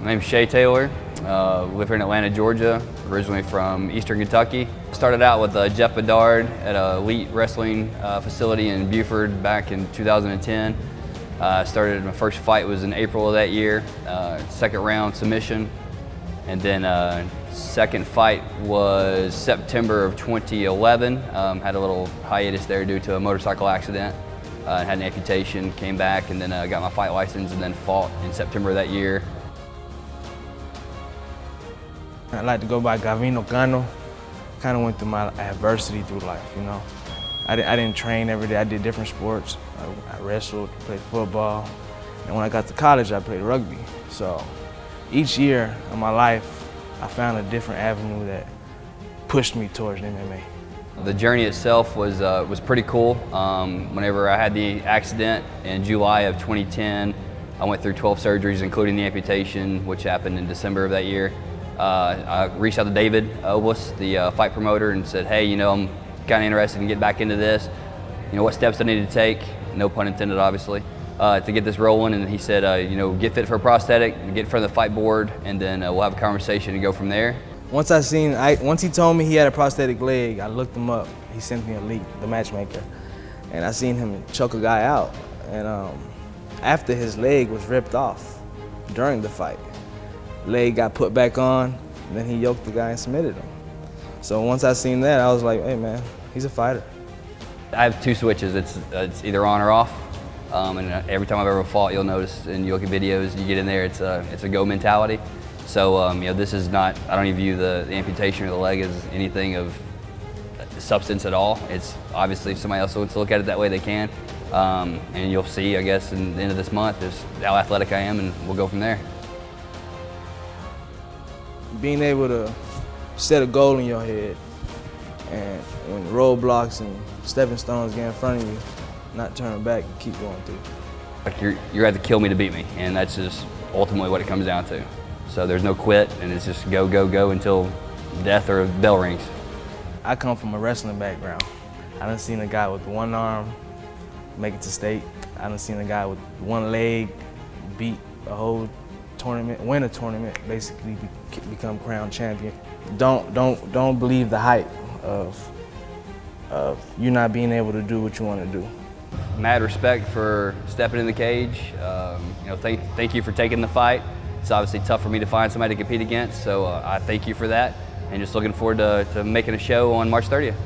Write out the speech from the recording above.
My name's Shay Taylor. Live here in Atlanta, Georgia. Originally from Eastern Kentucky. Started out with Jeff Bedard at an elite wrestling facility in Buford back in 2010. Started my first fight was in April of that year. Second round submission, and then second fight was September of 2011. Had a little hiatus there due to a motorcycle accident. Had an amputation, came back, and then got my fight license, and then fought in September of that year. I like to go by Gavino Cano. Kind of went through my adversity through life, you know. I didn't train every day. I did different sports. I wrestled, played football, and when I got to college, I played rugby. So each year of my life, I found a different avenue that pushed me towards MMA. The journey itself was pretty cool. Whenever I had the accident in July of 2010, I went through 12 surgeries, including the amputation, which happened in December of that year. I reached out to David Oblis, the fight promoter, and said, hey, you know, I'm kind of interested in getting back into this. You know, what steps I need to take, no pun intended, obviously, to get this rolling. And he said, you know, get fit for a prosthetic, get in front of the fight board, and then we'll have a conversation and go from there. Once he told me he had a prosthetic leg, I looked him up. He sent me a link, the matchmaker, and I seen him choke a guy out. And after his leg was ripped off during the fight, leg got put back on, and then he yoked the guy and submitted him. So once I seen that, I was like, hey man, he's a fighter. I have two switches. It's either on or off. And every time I've ever fought, you'll notice, and you look at videos, you get in there, it's a go mentality. So you know, this is not, I don't even view the amputation or the leg as anything of substance at all. It's obviously if somebody else wants to look at it that way, they can. And you'll see, I guess, in the end of this month, just how athletic I am, and we'll go from there. Being able to set a goal in your head, and when roadblocks and stepping stones get in front of you, not turning back and keep going through. Like you're at to kill me to beat me, and that's just ultimately what it comes down to. So there's no quit, and it's just go, go, go until death or a bell rings. I come from a wrestling background. I done seen a guy with one arm make it to state. I done seen a guy with one leg beat a whole tournament, win a tournament, basically become crown champion. Don't believe the hype of you not being able to do what you want to do. Mad respect for stepping in the cage. You know, thank you for taking the fight. It's obviously tough for me to find somebody to compete against, so I thank you for that, and just looking forward to making a show on March 30th.